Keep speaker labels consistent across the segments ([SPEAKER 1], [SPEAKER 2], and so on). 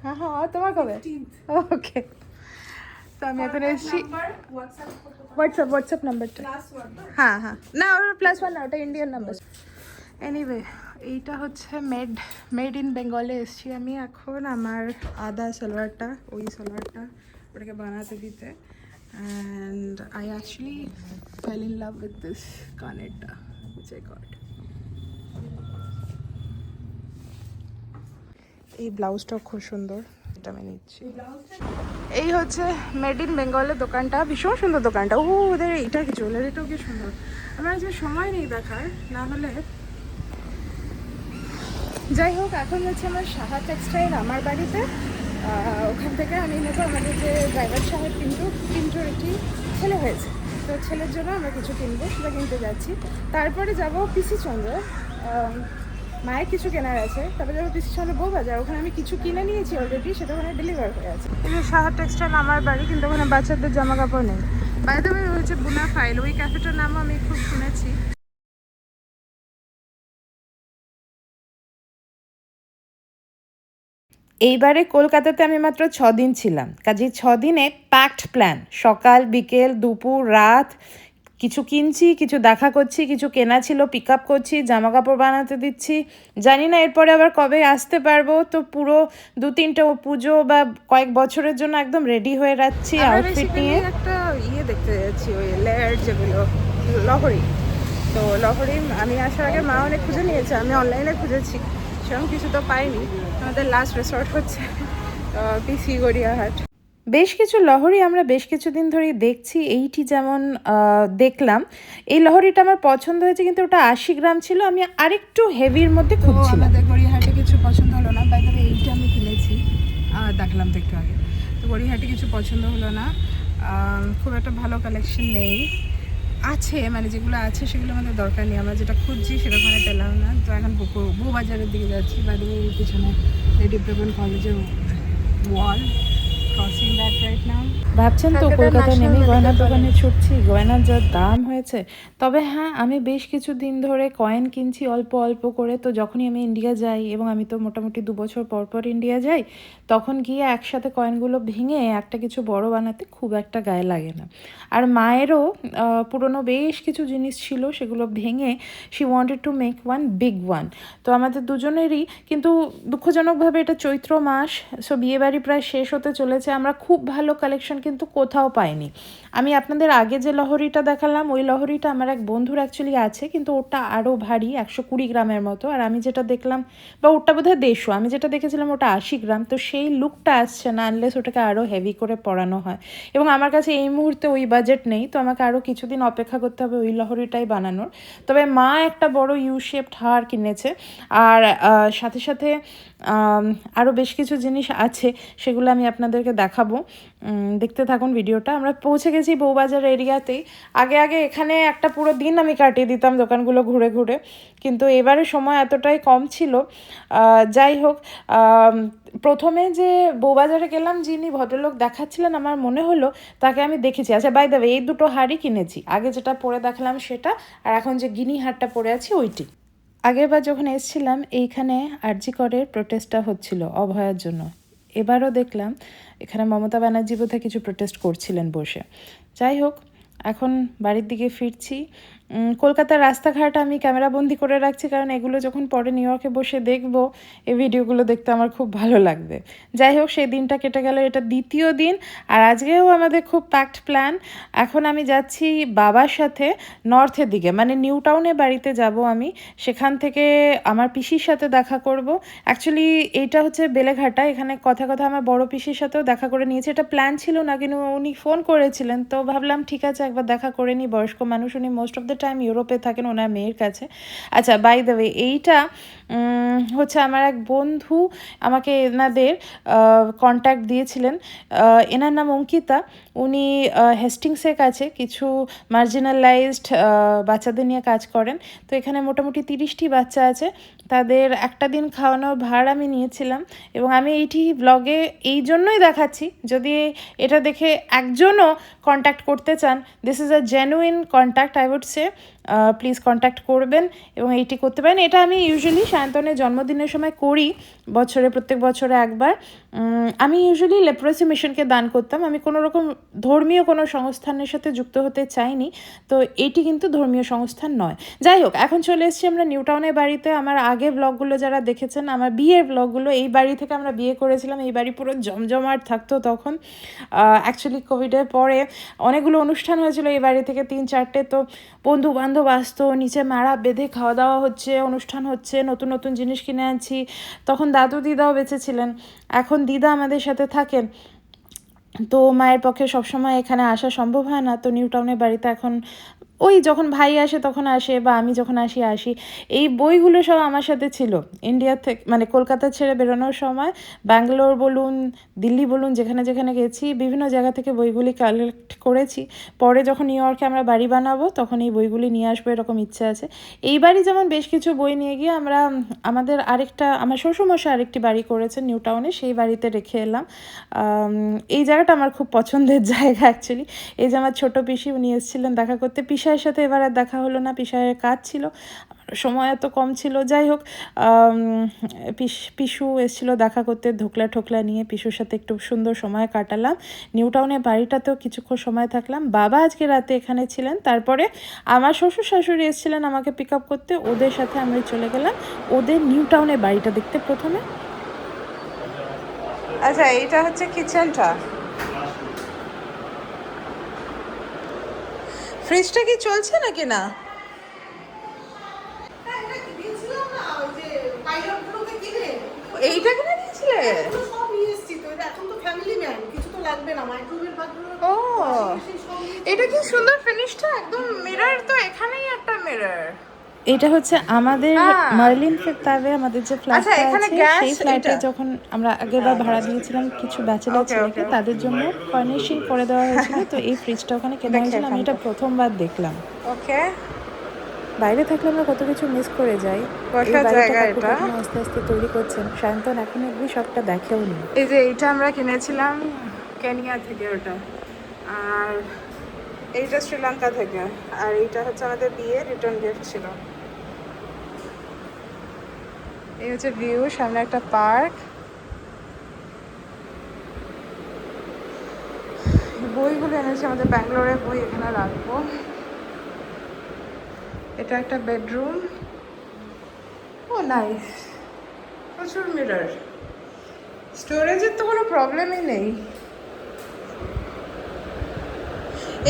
[SPEAKER 1] হ্যাঁ হ্যাঁ, তোমার কবে? ওকে, তো আমি এখন এসেছি। হোয়াটসঅ্যাপ নাম্বারটা, হ্যাঁ হ্যাঁ, না ওটা +1 না, ওটা ইন্ডিয়ান নাম্বার। এনিওয়ে, এইটা হচ্ছে মেড ইন বেঙ্গলে এসেছি আমি এখন আমার আদা সালোয়ারটা, ওই সালোয়ারটা ওটাকে বানাতে দিতে। And I actually fail in love with this কানেরটা, which I got. এই ব্লাউজটাও খুব সুন্দর, এটা আমি নিচ্ছি। এই হচ্ছে মেড ইন বেঙ্গলের দোকানটা, ভীষণ সুন্দর দোকানটা। ওদের এইটা কি জুয়েলারিটাও কি সুন্দর। আমার আজকে সময় নেই দেখার, না হলে। যাই হোক, এখন হচ্ছে আমার সাহা টেক্সটাইল আমার বাড়িতে, ওখান থেকে আমি নেবো আমাদের যে ড্রাইভার সাহেব কিন্তু একটি ছেলে হয়েছে, তো ছেলের জন্য আমরা কিছু কিনবো, সেটা কিনতে যাচ্ছি। তারপরে যাব পিসি চন্দ্র, মায়ের কিছু কেনার আছে। তারপরে যাবো পিসি চন্দ্র বউবাজার, ওখানে আমি কিছু কিনে নিয়েছি অলরেডি, সেটা ওখানে ডেলিভার হয়ে আছে। এই যে সাহা টেক্সটাইল আমার বাড়ি, কিন্তু ওখানে বাচ্চাদের জামা কাপড় নেই। বাই দ্য ওয়ে, হচ্ছে বুনা ফাইল, ওই ক্যাফেটার নামও আমি খুব শুনেছি। এইবারে কলকাতাতে আমি মাত্র 6 দিন ছিলাম, কাজে 6 দিনে প্যাকড প্ল্যান। সকাল বিকেল দুপুর রাত কিছু কিনছি, কিছু দেখা করছি, কিছু কেনা ছিল পিক আপ করছি, জামা কাপড় বানাতে দিচ্ছি। জানি না এরপরে আবার কবে আসতে পারবো, তো পুরো 2-3টে পুজো বা কয়েক বছরের জন্য একদম রেডি হয়ে যাচ্ছি আউটফিট নিয়ে। একটা দেখতে যাচ্ছি, ওই লেয়ার যেগুলো লহরি, তো লহরি আমি আসার আগে মা অনেক খুঁজে নিয়েছে, আমি অনলাইনে খুঁজেছি, সেরকম কিছু তো পাইনি। আমাদের লাস্ট রিসর্ট হচ্ছে পিসি গড়িয়াহাট। বেশ কিছু লহরি আমরা বেশ কিছুদিন ধরেই দেখছি। এইটি যেমন দেখলাম, এই লহরিটা আমার পছন্দ হয়েছে, কিন্তু ওটা 80 গ্রাম ছিল, আমি আরেকটু হেভির মধ্যে খুঁজছিলাম। আমাদের গড়িয়াহাটে কিছু পছন্দ হলো না, বাই দ্য ওয়ে এইটা আমি কিনেছি, দেখলাম তো একটু আগে। তো গড়িয়াহাটে কিছু পছন্দ হলো না, খুব একটা ভালো কালেকশন নেই। আছে, মানে যেগুলো আছে সেগুলো আমাদের দরকার নেই, আমরা যেটা খুঁজছি সেটা ওখানে পেলাম না। তো এখন বউবাজারের দিকে যাচ্ছি, বাইরে পিছনে রেডি প্রেভেন কলেজের ওয়াল, ভাবছেন তো কলকাতায় নেমে গয়নার দোকানে ছুটছি, গয়নার যা দাম হয়েছে। তবে হ্যাঁ, আমি বেশ কিছু দিন ধরে কয়েন কিনছি অল্প অল্প করে। তো যখনই আমি ইন্ডিয়া যাই, এবং আমি তো মোটামুটি 2 বছর পর পর ইন্ডিয়া যাই, তখন গিয়ে একসাথে কয়েনগুলো ভেঙে একটা কিছু বড় বানাতে খুব একটা গায়ে লাগে না। আর মায়েরও পুরনো বেশ কিছু জিনিস ছিল, সেগুলো ভেঙে she wanted to make one big one. তো আমাদের দুজনেরই, কিন্তু দুঃখজনকভাবে এটা চৈত্র মাস, সো বিয়েবাড়ি প্রায় শেষ হতে চলেছে, আমরা খুব ভালো কালেকশন কিন্তু কোথাও পাইনি। আমি আপনাদের আগে যে লহরিটা দেখালাম, ওই লহরিটা আমার এক বন্ধুর অ্যাকচুয়ালি আছে, কিন্তু ওটা আরও ভারী, 120 গ্রামের মতো। আর আমি যেটা দেখলাম, বা ওটা বোধহয় 150, আমি যেটা দেখেছিলাম ওটা 80 গ্রাম। তো সেই লুকটা আসছে না আনলেস ওটাকে আরও হেভি করে পরানো হয়, এবং আমার কাছে এই মুহূর্তে ওই বাজেট নেই, তো আমাকে আরও কিছুদিন অপেক্ষা করতে হবে ওই লহরিটাই বানানোর। তবে মা একটা বড় ইউ শেপড হার কিনেছে, আর সাথে সাথে আরও বেশ কিছু জিনিস আছে, সেগুলো আমি আপনাদেরকে দেখাবো, দেখতে থাকুন ভিডিওটা। আমরা পৌঁছে গেছি বউবাজার এরিয়াতেই। আগে এখানে একটা পুরো দিন আমি কাটিয়ে দিতাম দোকানগুলো ঘুরে ঘুরে, কিন্তু এবারে সময় এতটাই কম ছিল। যাই হোক, প্রথমে যে বউবাজারে গেলাম, যিনি ভদ্রলোক দেখাচ্ছিলেন, আমার মনে হলো তাকে আমি দেখেছি। আচ্ছা, বাই দ্য ওয়ে, এই দুটো হারই কিনেছি, আগে যেটা পরে দেখালাম সেটা, আর এখন যে গিনি হারটা পরে আছি ওইটি। আগেরবার যখন এসেছিলাম এইখানে আরজি করের প্রোটেস্টটা হচ্ছিল অভয়ার জন্য, এবারও দেখলাম এখানে মমতা ব্যানার্জি বোধহয় কিছু প্রোটেস্ট করছিলেন বসে। যাই হোক, এখন বাড়ির দিকে ফিরছি। কলকাতার রাস্তাঘাট আমি ক্যামেরাবন্দি করে রাখছি, কারণ এগুলো যখন পরে নিউ ইয়র্কে বসে দেখব, এই ভিডিওগুলো দেখতে আমার খুব ভালো লাগবে। যাই হোক, সেই দিনটা কেটে গেল, এটা দ্বিতীয় দিন, আর আজকেও আমাদের খুব প্যাকড প্ল্যান। এখন আমি যাচ্ছি বাবার সাথে নর্থের দিকে, মানে নিউ টাউনে বাড়িতে যাব আমি, সেখান থেকে আমার পিসির সাথে দেখা করব। অ্যাকচুয়ালি এইটা হচ্ছে বেলেঘাটা, এখানে কথা আমার বড় পিসির সাথেও দেখা করে নিয়েছি। এটা প্ল্যান ছিল না, কিন্তু উনি ফোন করেছিলেন, তো ভাবলাম ঠিক আছে একবার দেখা করে নিই, বয়স্ক মানুষ, উনি মোস্ট অফ দ্য টাইম ইউরোপে থাকেন ওনার মেয়ের কাছে। আচ্ছা, বাই দ্য ওয়ে, এইটা হচ্ছে আমার এক বন্ধু আমাকে এনাদের কন্ট্যাক্ট দিয়েছিলেন। এনার নাম অঙ্কিতা, উনি হেস্টিংসের কাছে কিছু মার্জিনালাইজড বাচ্চাদের নিয়ে কাজ করেন। তো এখানে মোটামুটি 30টি বাচ্চা আছে, তাদের একটা দিন খাওয়ানোর ভার আমি নিয়েছিলাম, এবং আমি এইটি ব্লগে এই জন্যই দেখাচ্ছি, যদি এটা দেখে একজনও কন্ট্যাক্ট করতে চান, this is a genuine contact I would say. Please contact করবেন এবং এইটি করতে পারেন। এটা আমি ইউজুয়ালি সায়ন্তনের জন্মদিনের সময় করি, প্রত্যেক বছরে একবার। আমি ইউজুয়ালি লেপ্রোসি মিশনকে দান করতাম। আমি কোনো রকম ধর্মীয় কোনো সংস্থানের সাথে যুক্ত হতে চাইনি, তো এটি কিন্তু ধর্মীয় সংস্থান নয়। যাই হোক, এখন চলে এসেছি আমরা নিউ টাউনের বাড়িতে। আমার আগের ব্লগগুলো যারা দেখেছেন, আমার বিয়ের ব্লগগুলো, এই বাড়ি থেকে আমরা বিয়ে করেছিলাম। এই বাড়ি পুরো জমজমাট থাকতো তখন। অ্যাকচুয়ালি কোভিডের পরে অনেকগুলো অনুষ্ঠান হয়েছিল এই বাড়ি থেকে, 3-4টে। তো বন্ধু বান্ধব আসতো, নিচে মারা বেঁধে খাওয়া দাওয়া হচ্ছে, অনুষ্ঠান হচ্ছে, নতুন নতুন জিনিস কিনে আনছি। তখন দাদু দিদাও বেঁচে ছিলেন, এখন দিদা আমাদের সাথে থাকেন। তো মায়ের পক্ষে সবসময় এখানে আসা সম্ভব হয় না। তো নিউ টাউনের বাড়িতে এখন ওই যখন ভাই আসে তখন আসে, বা আমি যখন আসি। এই বইগুলো সব আমার সাথে ছিল ইন্ডিয়া থেকে, মানে কলকাতা ছেড়ে বেরোনোর সময়। ব্যাঙ্গালোর বলুন, দিল্লি বলুন, যেখানে যেখানে গেছি বিভিন্ন জায়গা থেকে বইগুলি কালেক্ট করেছি। পরে যখন নিউ ইয়র্কে আমরা বাড়ি বানাবো তখন এই বইগুলি নিয়ে আসবো, এরকম ইচ্ছে আছে। এই বাড়ি যেমন বেশ কিছু বই নিয়ে গিয়ে আমরা আমার শ্বশুরমশাই আরেকটি বাড়ি করেছেন নিউ টাউনে, সেই বাড়িতে রেখে এলাম। এই জায়গাটা আমার খুব পছন্দের জায়গা অ্যাকচুয়ালি। এই যে আমার ছোটো পিসি, উনি এসেছিলেন দেখা করতে। পিসাইয়ের সাথে এবার আর দেখা হলো না, পিসাইয়ের কাজ ছিল, সময় এত কম ছিল। যাই হোক, পিসু এসেছিলো দেখা করতে ঠোকলা নিয়ে। পিসুর সাথে একটু সুন্দর সময় কাটালাম। নিউ টাউনের বাড়িটাতেও কিছুক্ষণ সময় থাকলাম। বাবা আজকে রাতে এখানে ছিলেন। তারপরে আমার শ্বশুর শাশুড়ি এসেছিলেন আমাকে পিক আপ করতে, ওদের সাথে আমরা চলে গেলাম ওদের নিউ টাউনের বাড়িটা দেখতে প্রথমে। আচ্ছা, এইটা হচ্ছে কিচেনটা। ফ্রিজটা কি চলছে নাকি না? এইটা কিনে দিয়েছিলে? ও, এটা কি সুন্দর ফিনিশটা, একদম মিরর। তো এখানেই একটা মিরর। এটা হচ্ছে আমাদের মার্লিন ফিফথ আওয়ে, আমাদের যে ফ্ল্যাটটা আছে সেই ফ্ল্যাটে যখন আমরা আগেরবার ভাড়া দিয়েছিলাম কিছু ব্যাচেলার ছেলেকে, তাদের জন্য ফার্নিশিং করে দেওয়া হয়েছিল। তো এই ফ্রিজটা ওখানে কেনা হয়েছিল। আমি এটা প্রথমবার দেখলাম। ওকে, বাইরে থাকলে আমরা কত কিছু মিস করে যাই। এই বাড়িটা কাকু আস্তে আস্তে তৈরি করছেন। সায়ন্তন এখন অব্দি সবটা দেখেও নি। এই যে এইটা আমরা কিনেছিলাম কেনিয়া থেকে, ওটা। আর এইটা শ্রীলঙ্কা থেকে। আর এইটা হচ্ছে আমাদের বিয়ে রিটার্ন গিফট ছিল। এই হচ্ছে ভিউ, সামনে একটা পার্ক। বইগুলো এনেছি, আমাদের ব্যাঙ্গালোরের বই এখানে রাখবো। এটা একটা বেডরুম। ও নাইস, প্রচুর মিরর। স্টোরেজের তো কোনো প্রবলেমই নেই।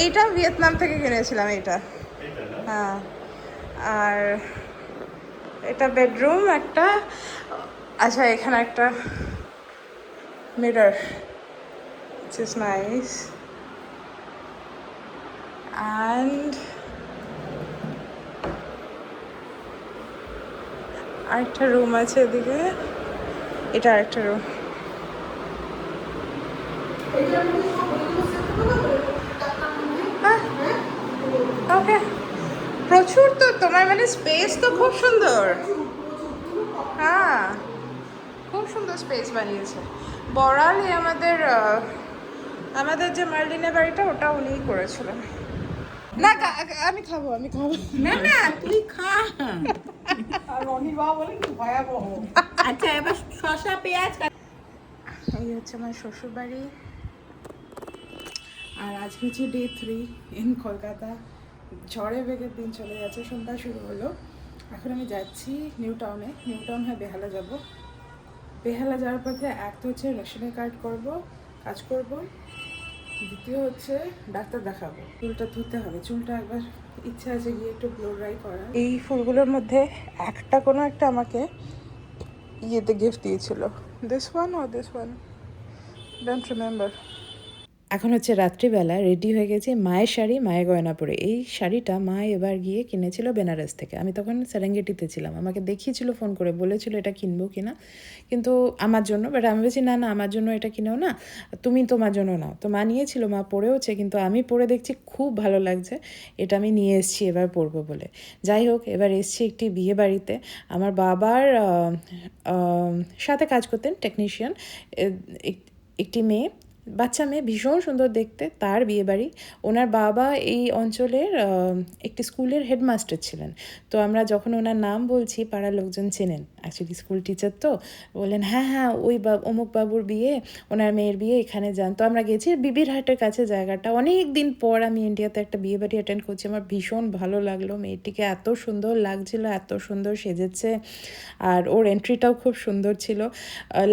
[SPEAKER 1] এইটা ভিয়েতনাম থেকে কিনেছিলাম এইটা। হ্যাঁ, আর এটা বেডরুম একটা। আচ্ছা, এখানে একটা mirror, which is nice. And আরেকটা রুম আছে এদিকে, এটা আরেকটা রুম। ওকে, প্রচুর তো তোমার, মানে স্পেস তো খুব সুন্দর। হ্যাঁ, খুব সুন্দর স্পেস বানিয়েছে। বড়ালে আমাদের যে মার্লিনের বাড়িটা, ওটা উনিই করেছিলেন। না, আমি খাবো।
[SPEAKER 2] না না, তুই খা। আর রনির বাবা বলে কি ভয়াবহ। আচ্ছা, এবার শসা পেঁয়াজ
[SPEAKER 1] এই হচ্ছে আমার শ্বশুর বাড়ি। আর আজকে হচ্ছে ডে 3 ইন কলকাতা। ঝড়ে বেগের দিন চলে যাচ্ছে, সন্ধ্যা শুরু হলো। এখন আমি যাচ্ছি নিউ টাউনে। নিউ টাউন হয়ে বেহালা যাব। বেহালা যাওয়ার পথে এক তো হচ্ছে রেশনের কার্ড কাজ করব। দ্বিতীয় হচ্ছে ডাক্তার দেখাবো। চুলটা ধুতে হবে, চুলটা একবার ইচ্ছা আছে গিয়ে একটু ব্লো ড্রাই করা। এই ফুলগুলোর মধ্যে কোনো একটা আমাকে ইয়েতে গিফট দিয়েছিল। This one don't remember. এখন হচ্ছে রাত্রিবেলা, রেডি হয়ে গেছি। মায়ের শাড়ি, মায়ের গয়না পরে। এই শাড়িটা মা এবার গিয়ে কিনেছিল বেনারস থেকে। আমি তখন সেরেঙ্গেটিতে ছিলাম, আমাকে দেখিয়েছিল ফোন করে, বলেছিল এটা কিনবো কিনা, কিন্তু আমার জন্য। বাট আমি বলছি না, আমার জন্য এটা কিনেও না, তুমি তোমার জন্য নাও। তো মা নিয়েছিল, মা পরেওছে, কিন্তু আমি পরে দেখছি খুব ভালো লাগছে। এটা আমি নিয়ে এসেছি এবার পরবো বলে। যাই হোক, এবার এসেছি একটি বিয়ে বাড়িতে। আমার বাবার সাথে কাজ করতেন টেকনিশিয়ান একটি মেয়ে, বাচ্চা মেয়ে, ভীষণ সুন্দর দেখতে, তার বিয়েবাড়ি। ওনার বাবা এই অঞ্চলের একটি স্কুলের হেডমাস্টার ছিলেন। তো আমরা যখন ওনার নাম বলছি পাড়ার লোকজন চেনেন, অ্যাকচুয়ালি স্কুল টিচার, তো বললেন হ্যাঁ হ্যাঁ ওই অমুক বাবুর বিয়ে, ওনার মেয়ের বিয়ে, এখানে যান। তো আমরা গেছি বিবির হাটের কাছে জায়গাটা। অনেক দিন পর আমি ইন্ডিয়াতে একটা বিয়েবাড়ি অ্যাটেন্ড করছি, আমার ভীষণ ভালো লাগলো। মেয়েটিকে এত সুন্দর লাগছিল, এত সুন্দর সেজেছে, আর ওর এন্ট্রিটাও খুব সুন্দর ছিল।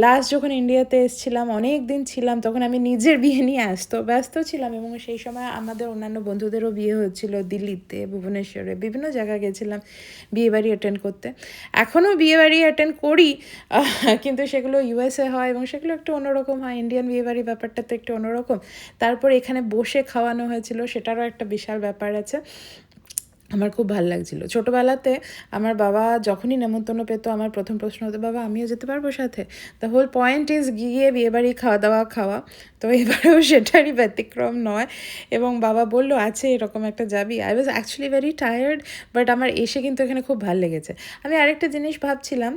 [SPEAKER 1] লাস্ট যখন ইন্ডিয়াতে এসেছিলাম, অনেক দিন ছিলাম, তখন আমি নিজের বিয়ে নিয়ে ব্যস্ত ছিলাম, এবং সেই সময় আমাদের অন্যান্য বন্ধুদেরও বিয়ে হচ্ছিল দিল্লিতে, ভুবনেশ্বরে, বিভিন্ন জায়গায় গেছিলাম বিয়েবাড়ি অ্যাটেন্ড করতে। এখনও বিয়েবাড়ি অ্যাটেন্ড করি, কিন্তু সেগুলো ইউএসএ হয় এবং সেগুলো একটু অন্যরকম হয়। ইন্ডিয়ান বিয়েবাড়ি ব্যাপারটা তো একটু অন্যরকম। তারপর এখানে বসে খাওয়ানো হয়েছিল, সেটারও একটা বিশাল ব্যাপার আছে। আমার খুব ভালো লাগছিল। ছোটোবেলাতে আমার বাবা যখনই নেমন্তন্ন পেত, আমার প্রথম প্রশ্ন হতো, বাবা আমিও যেতে পারবো সাথে? দ্য হোল পয়েন্ট ইজ গিয়ে বিয়েবাড়ি খাওয়া। তো এবারেও সেটারই ব্যতিক্রম নয়, এবং বাবা বলল আছে এরকম একটা যাবি। I was actually very tired, but আমার এসে কিন্তু এখানে খুব ভালো লেগেছে। আমি আরেকটা জিনিস ভাবছিলাম,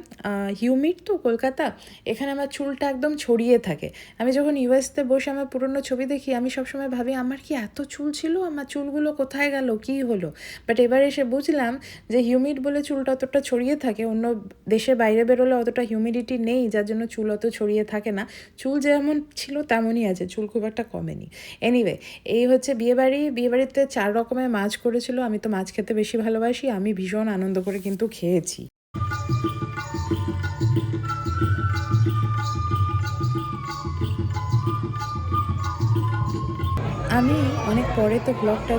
[SPEAKER 1] হিউমিড তো কলকাতা, এখানে আমার চুলটা একদম ছড়িয়ে থাকে। আমি যখন ইউএসতে বসে আমার পুরনো ছবি দেখি, আমি সবসময় ভাবি আমার কি এত চুল ছিল, আমার চুলগুলো কোথায় গেল, কী হলো? বাট এবার এসে বুঝলাম যে হিউমিড বলে চুলটা অতটা ছড়িয়ে থাকে, অন্য দেশের বাইরে বেরোলে অতটা হিউমিডিটি নেই, যার জন্য চুল অত ছড়িয়ে থাকে না। চুল যেমন ছিল তেমনই আছে, চুল খুব একটা কমেনি। এনিওয়ে, এই হচ্ছে বিয়েবাড়িতে 4 রকমের মাছ করেছিল। আমি তো মাছ খেতে বেশি ভালোবাসি, আমি ভীষণ আনন্দ করে কিন্তু খেয়েছি। আমি অনেক পরে তো ব্লগটা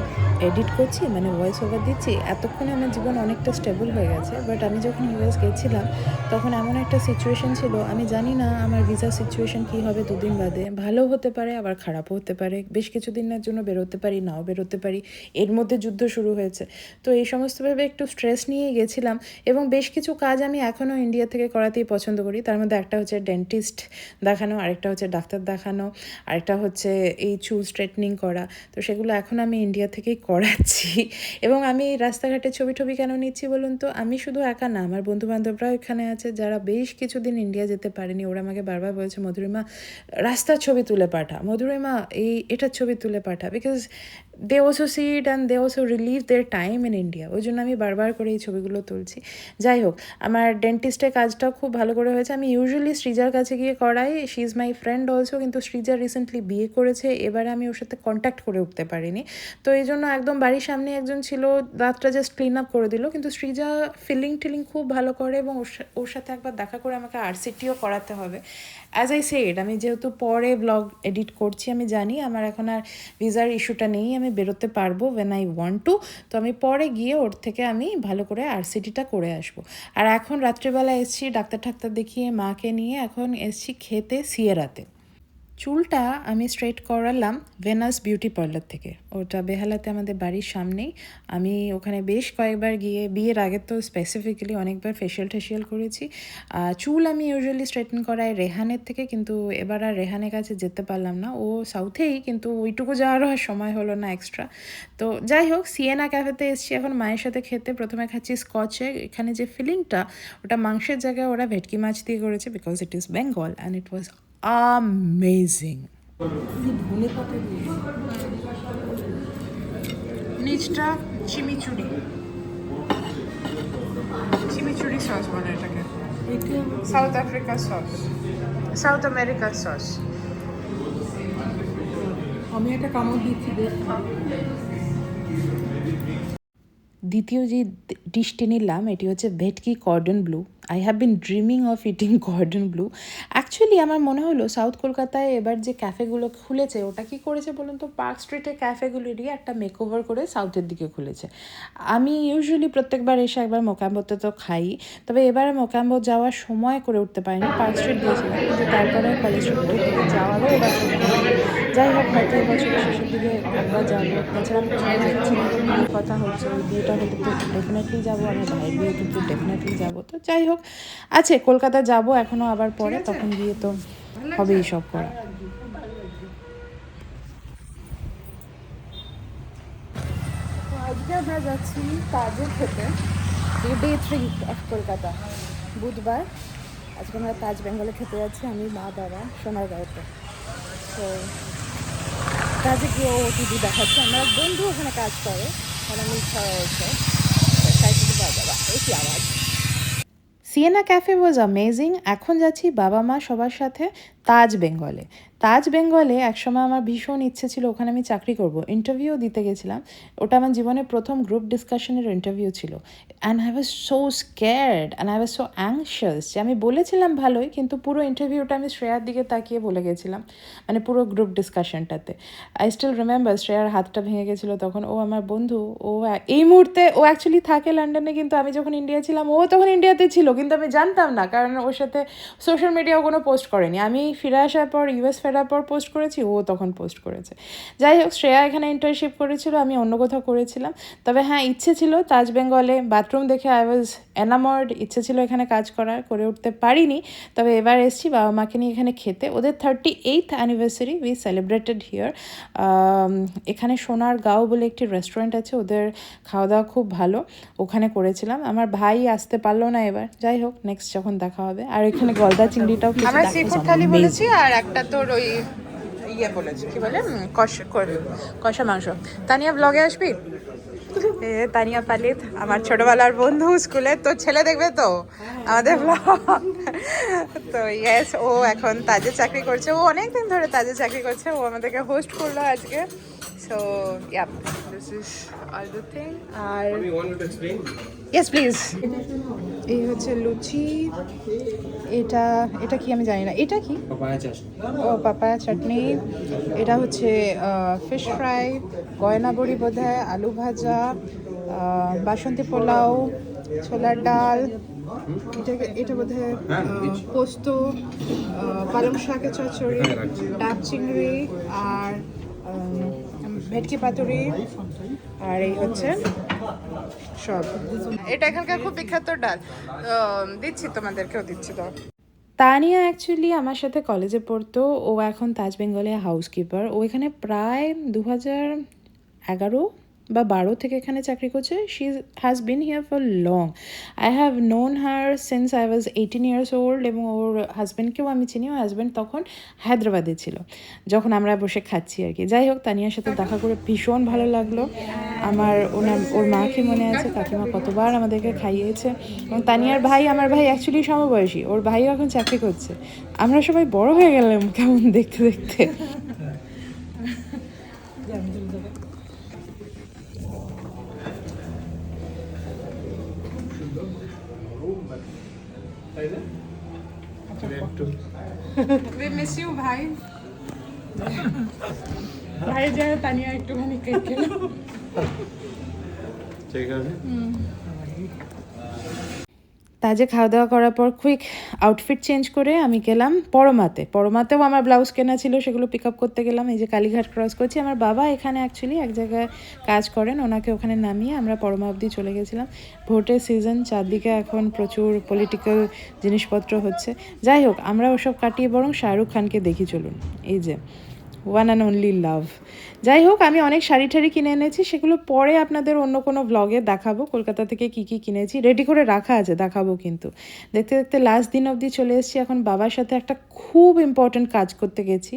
[SPEAKER 1] এডিট করছি, মানে ভয়েস ওভার দিচ্ছি। এতক্ষণে আমার জীবন অনেকটা স্টেবল হয়ে গেছে, বাট আমি যখন ইউএস গেছিলাম তখন এমন একটা সিচুয়েশন ছিল, আমি জানি না আমার ভিসা সিচুয়েশন কী হবে 2 দিন বাদে। ভালো হতে পারে, আবার খারাপও হতে পারে। বেশ কিছু দিনের জন্য বেরোতে পারি, নাও বেরোতে পারি। এর মধ্যে যুদ্ধ শুরু হয়েছে, তো এই সমস্তভাবে একটু স্ট্রেস নিয়েই গেছিলাম। এবং বেশ কিছু কাজ আমি এখনও ইন্ডিয়া থেকে করাতেই পছন্দ করি। তার মধ্যে একটা হচ্ছে ডেন্টিস্ট দেখানো, আরেকটা হচ্ছে ডাক্তার দেখানো, আরেকটা হচ্ছে এই চুল স্ট্রেটনিং করা। তো সেগুলো এখন আমি ইন্ডিয়া থেকেই করাচ্ছি। এবং আমি রাস্তাঘাটে ছবি কেন নিচ্ছি বলুন তো? আমি শুধু একা না, আমার বন্ধুবান্ধবরাও এখানে আছে যারা বেশ কিছুদিন ইন্ডিয়া যেতে পারেনি। ওরা আমাকে বারবার বলেছে, মধুরিমা রাস্তার ছবি তুলে পাঠা, মধুরিমা এটার ছবি তুলে পাঠা, because they also see it and they also relive their time in India. ওই জন্য আমি বারবার করে এই ছবিগুলো তুলছি। যাই হোক, আমার ডেন্টিস্টের কাজটাও খুব ভালো করে হয়েছে। আমি ইউজুয়ালি সৃজার কাছে গিয়ে করাই, she is my friend also, কিন্তু সৃজা রিসেন্টলি বিয়ে করেছে, এবারে আমি ওর সাথে কন্ট্যাক্ট করে উঠতে পারিনি। তো এই জন্য একদম বাড়ির সামনে একজন ছিল, দাঁতটা জাস্ট ক্লিন আপ করে দিল। কিন্তু সৃজা ফিলিং খুব ভালো করে, এবং ওর সাথে একবার দেখা করে আমাকে আরসিটিও করাতে হবে। অ্যাজ আই সেড, আমি যেহেতু পরে ব্লগ এডিট করছি, আমি জানি আমার এখন আর ভিসার ইস্যুটা নেই, আমি বেরোতে পারবো ওয়েন আই ওয়ান্ট টু। তো আমি পরে গিয়ে ওর থেকে আমি ভালো করে আরসিটিটা করে আসবো। আর এখন রাত্রিবেলা এসছি ডাক্তার দেখিয়ে মাকে নিয়ে, এখন এসছি খেতে সিয়েরাতে। চুলটা আমি স্ট্রেট করালাম ভেনাস বিউটি পার্লার থেকে, ওটা বেহালাতে আমাদের বাড়ির সামনেই। আমি ওখানে বেশ কয়েকবার গিয়ে, বিয়ের আগে তো স্পেসিফিক্যালি অনেকবার ফেশিয়াল করেছি। চুল আমি ইউজুয়ালি স্ট্রেটন করাই রেহানের থেকে, কিন্তু এবার আর রেহানের কাছে যেতে পারলাম না, ও সাউথেই, কিন্তু ওইটুকু যাওয়ারও আর সময় হলো না এক্সট্রা। তো যাই হোক, সিয়েনা ক্যাফেতে এসেছি এখন মায়ের সাথে খেতে। প্রথমে খাচ্ছি স্কচে। এখানে যে ফিলিংটা, ওটা মাংসের জায়গায় ওরা ভেটকি মাছ দিয়ে করেছে, because it is Bengal and it was amazing. নিচটা চিমিচুরি সস বলে এটাকে, সাউথ আফ্রিকার সস, সাউথ আমেরিকার সস।
[SPEAKER 2] আমি একটা কামড় দিচ্ছি, দেখ।
[SPEAKER 1] দ্বিতীয় যে ডিশটি নিলাম, এটি হচ্ছে ভেটকি cordon blue. I have been dreaming of eating cordon blue. Actually আমার মনে হলো সাউথ কলকাতায় এবার যে ক্যাফেগুলো খুলেছে, ওটা কি করেছে বলুন তো, পার্ক স্ট্রিটের ক্যাফেগুলিরই একটা মেকওভার করে সাউথের দিকে খুলেছে। আমি ইউজুয়ালি প্রত্যেকবার এসে একবার মোকাম্বোতে তো খাই, তবে এবারে মোকাম্বো যাওয়ার সময় করে উঠতে পারিনি, পার্ক স্ট্রিট গিয়েছিলাম, কিন্তু তারপরে কলেজ স্ট্রিটের দিকে যাওয়ারও এবার সময় হয়নি। যাই হোক, হয়তো এবছরের শেষের দিকে একবার যাবো। তাছাড়া আমার ছেলেদের বিয়ের কথা হচ্ছে, ওই বিয়েটা হলে তো ডেফিনেটলি যাবো, আমার ভাইয়ের বিয়ে কিন্তু ডেফিনেটলি যাবো। তো যাই হোক, আছে কলকাতা যাব এখনও, আবার পরে তখন গিয়ে তো হবেই সব করা। আজকে আমরা যাচ্ছি তাজে খেতে, ডে 3 অফ কলকাতা, বুধবার। আজকে আমরা তাজ বেঙ্গলে খেতে যাচ্ছি, আমি, মা, বাবা, সোনারগাঁওতে। তো কাজে গিয়ে ও টিভি দেখাচ্ছে, আমার এক বন্ধু ওখানে কাজ করে, মানে মিট হওয়া হয়েছে, বাবা এই কি আওয়াজ। Siena cafe was amazing. এখন যাচ্ছি বাবা মা সবার সাথে তাজ বেঙ্গলে। তাজ বেঙ্গলে একসময় আমার ভীষণ ইচ্ছে ছিল ওখানে আমি চাকরি করব, ইন্টারভিউ দিতে গেছিলাম। ওটা আমার জীবনের প্রথম গ্রুপ ডিসকাশনের ইন্টারভিউ ছিল, and I was so scared and I was so anxious যে আমি বলেছিলাম ভালোই, কিন্তু পুরো ইন্টারভিউটা আমি শ্রেয়ার দিকে তাকিয়ে বলে গেছিলাম, মানে পুরো গ্রুপ ডিসকাশনটাতে। আই স্টিল রিমেম্বার শ্রেয়ার হাতটা ভেঙে গেছিলো তখন। ও আমার বন্ধু, ও এই মুহূর্তে ও অ্যাকচুয়ালি থাকে লন্ডনে, কিন্তু আমি যখন ইন্ডিয়া ছিলাম ও তখন ইন্ডিয়াতে ছিল, কিন্তু আমি জানতাম না, কারণ ওর সাথে সোশ্যাল মিডিয়াও কোনো পোস্ট করেনি। আমি ফিরে আসার পর, ইউএস ফেরার পর পোস্ট করেছি, ও তখন পোস্ট করেছে। যাই হোক, শ্রেয়া এখানে ইন্টার্নশিপ করেছিল, আমি অন্য কোথাও করেছিলাম। তবে হ্যাঁ, ইচ্ছে ছিল তাজ বেঙ্গলে, বাথরুম দেখে আই ওয়াজ এনামর্ড, ইচ্ছে ছিল এখানে কাজ করার, করে উঠতে পারিনি। তবে এবার এসেছি বাবা মাকে নিয়ে এখানে খেতে। ওদের 38th anniversary we celebrated here. এখানে সোনার গাঁও বলে একটি রেস্টুরেন্ট আছে, ওদের খাওয়া দাওয়া খুব ভালো, ওখানে করেছিলাম। আমার ভাই আসতে পারলো না এবার, যাই হোক নেক্সট যখন দেখা হবে। আর এখানে গলদা চিংড়িটাও আমরা সি ফুড থালি বলেছি, আর একটা তোর ওই ইয়ে বলেছি, কি বলে, কষা মাংস। তানিয়া ব্লগে আসবি? এ তানিয়া পালিত আমার ছোটবেলার বন্ধু স্কুলে, তো ছেলে দেখবে তো আমাদের ব্লগ। তো ইয়েস, ও এখন তাজে চাকরি করছে, ও অনেক দিন ধরে তাজে চাকরি করছে, ও আমাদেরকে হোস্ট করলো আজকে। So yeah, this is all the thing. আর ইয়েস প্লিজ। এই হচ্ছে লুচি, এটা এটা কি আমি জানি না, এটা কি? ও পাপায়া চাটনি। এটা হচ্ছে ফিশ ফ্রাই, গয়না বড়ি বোধহয়, আলু ভাজা, বাসন্তী পোলাও, ছোলার ডাল, এটা বোধহয় পোস্ত, পালং শাকের চচ্চড়ি, ডাব চিংড়ি, আর ভেটকি পাতুরি, আর এই হচ্ছে সব। এটা এখানকার খুব বিখ্যাত ডাল, দিচ্ছি তোমাদেরকেও দিচ্ছি। তো তানিয়া অ্যাকচুয়ালি আমার সাথে কলেজে পড়তো, ও এখন তাজ বেঙ্গলে হাউসকিপার। ও এখানে প্রায় 2011 বা 12 থেকে এখানে চাকরি করছে। She has been here for long. I have known her since I was 18 years old, এবং ওর হাজব্যান্ডকেও আমি চিনি। ওর হাজব্যান্ড তখন হায়দ্রাবাদে ছিল যখন আমরা বসে খাচ্ছি আর কি। যাই হোক, তানিয়ার সাথে দেখা করে ভীষণ ভালো লাগলো আমার। ওর মাকে মনে আছে, কাকিমা কতবার আমাদেরকে খাইয়েছে। এবং তানিয়ার ভাই, আমার ভাই অ্যাকচুয়ালি সমবয়সী, ওর ভাইও এখন চাকরি করছে। আমরা সবাই বড় হয়ে গেলাম কেমন দেখতে দেখতে। We miss you, ভাই। ভাই যায় তানিয়া একটুখানি কেক খেলো। ঠিক আছে। তাজে খাওয়া দাওয়া করার পর কুইক আউটফিট চেঞ্জ করে আমি গেলাম পরমাতেও আমার ব্লাউজ কেনা ছিল, সেগুলো পিক আপ করতে গেলাম। এই যে কালীঘাট ক্রস করছি, আমার বাবা এখানে অ্যাকচুয়ালি এক জায়গায় কাজ করেন, ওনাকে ওখানে নামিয়ে আমরা পরমা অবধি চলে গেছিলাম। ভোটের সিজন, চারদিকে এখন প্রচুর পলিটিক্যাল জিনিসপত্র হচ্ছে। যাই হোক, আমরা ওসব কাটিয়ে বরং শাহরুখ খানকে দেখি চলুন। এই যে ওয়ান অ্যান্ড অনলি লাভ। যাই হোক, আমি অনেক শাড়ি ঠাড়ি কিনে এনেছি, সেগুলো পরে আপনাদের অন্য কোনো ব্লগে দেখাবো। কলকাতা থেকে কি কি কিনেছি রেডি করে রাখা আছে, দেখাবো। কিন্তু দেখতে দেখতে লাস্ট দিন অবধি চলে এসেছি। এখন বাবার সাথে একটা খুব ইম্পর্ট্যান্ট কাজ করতে গেছি।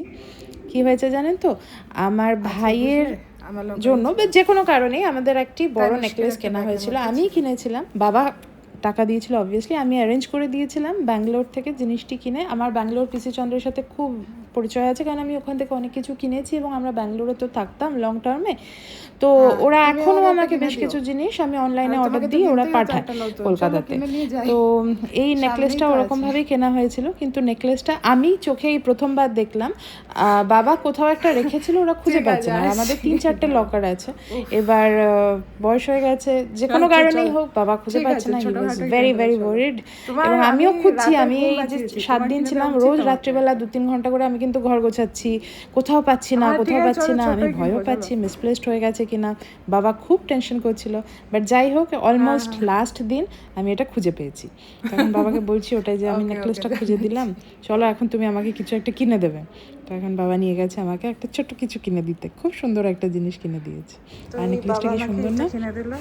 [SPEAKER 1] কি হয়েছে জানেন তো, আমার ভাইয়ের জন্য যে কোনো কারণেই আমাদের একটি বড় নেকলেস কেনা হয়েছিল, আমিই কিনেছিলাম, বাবা টাকা দিয়েছিল অবভিয়াসলি, আমি অ্যারেঞ্জ করে দিয়েছিলাম ব্যাঙ্গালোর থেকে জিনিসটি কিনে। আমার ব্যাঙ্গালোর পিসি চন্দ্রের সাথে খুব পরিচয় আছে, কারণ আমি ওখান থেকে অনেক কিছু কিনেছি, এবং আমরা ব্যাঙ্গালোরে তো থাকতাম লং টার্মে। তো ওরা এখনও আমাকে বেশ কিছু জিনিস আমি অনলাইনে অর্ডার দিই, ওরা পাঠায় কলকাতাতে। তো এই নেকলেসটা ওরকমভাবেই কেনা হয়েছিল, কিন্তু নেকলেসটা আমি চোখে এই প্রথমবার দেখলাম। বাবা কোথাও একটা রেখেছিল, ওরা খুঁজে পাচ্ছে না। আমাদের 3-4টে লকার আছে, এবার বয়স হয়ে গেছে, যে কোনো কারণেই হোক বাবা খুঁজে পাচ্ছে না। হি ওয়াজ ভেরি ভেরি ওয়ারিড, এবং আমিও খুঁজছি। আমি এই যে 7 দিন ছিলাম, রোজ রাত্রিবেলা 2-3 ঘন্টা করে আমি কিন্তু ঘর গোছাচ্ছি, কোথাও পাচ্ছি না। আমি ভয়ও পাচ্ছি মিসপ্লেসড হয়ে গেছে কিনা। বাবা খুব টেনশন করছিল, বাট যাই হোক অলমোস্ট লাস্ট দিন আমি এটা খুঁজে পেয়েছি। তখন বাবাকে বলছি, ওটাই যে আমি নেকলেসটা খুঁজে দিলাম, চলো এখন তুমি আমাকে কিছু একটা কিনে দেবে। তো এখন বাবা নিয়ে গেছে আমাকে একটা ছোট্ট কিছু কিনে দিতে, খুব সুন্দর একটা জিনিস কিনে দিয়েছে। আর নেকলেসটা কি সুন্দর না? কিনে দিল।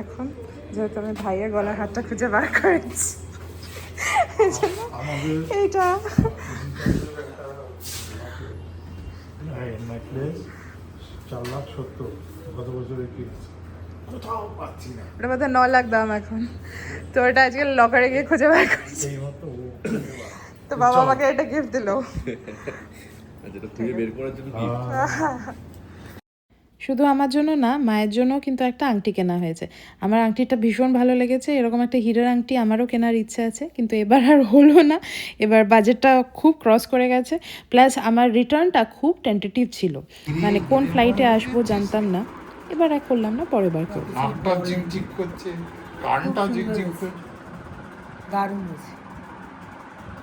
[SPEAKER 1] এখন যেহেতু আমি ভাইয়ের গলার হাতটা খুঁজে বার করেছি, এইটা
[SPEAKER 3] নেকলেস 4,70,000 গত বছরের কিনেছি, কোথাও পাচ্ছি না।
[SPEAKER 1] ওটা বোধহয় 9 লাখ দাম এখন। তো ওটা আজকে লকারে গিয়ে খুঁজে বার করেছি।
[SPEAKER 3] এই মতো
[SPEAKER 1] তো বাবা আমাকে এটা গিফট দিল।
[SPEAKER 4] যেটা তুই বের করার জন্য
[SPEAKER 1] শুধু আমার জন্য না, মায়ের জন্য কিন্তু একটা আংটি কেনা হয়েছে। আমার আংটিটা ভীষণ ভালো লেগেছে। এরকম একটা হীরের আংটি আমারও কেনার ইচ্ছে আছে, কিন্তু এবার আর হলো না। এবার বাজেটটা খুব ক্রস করে গেছে। প্লাস আমার রিটার্নটা খুব টেন্টেটিভ ছিল, মানে কোন ফ্লাইটে আসবো জানতাম না। এবার আর করলাম না, পরের বার করবো।
[SPEAKER 3] নাকটা ঝিকঝিক করছে, কানটা ঝিকঝিক করছে।
[SPEAKER 2] দারুণ হয়েছে,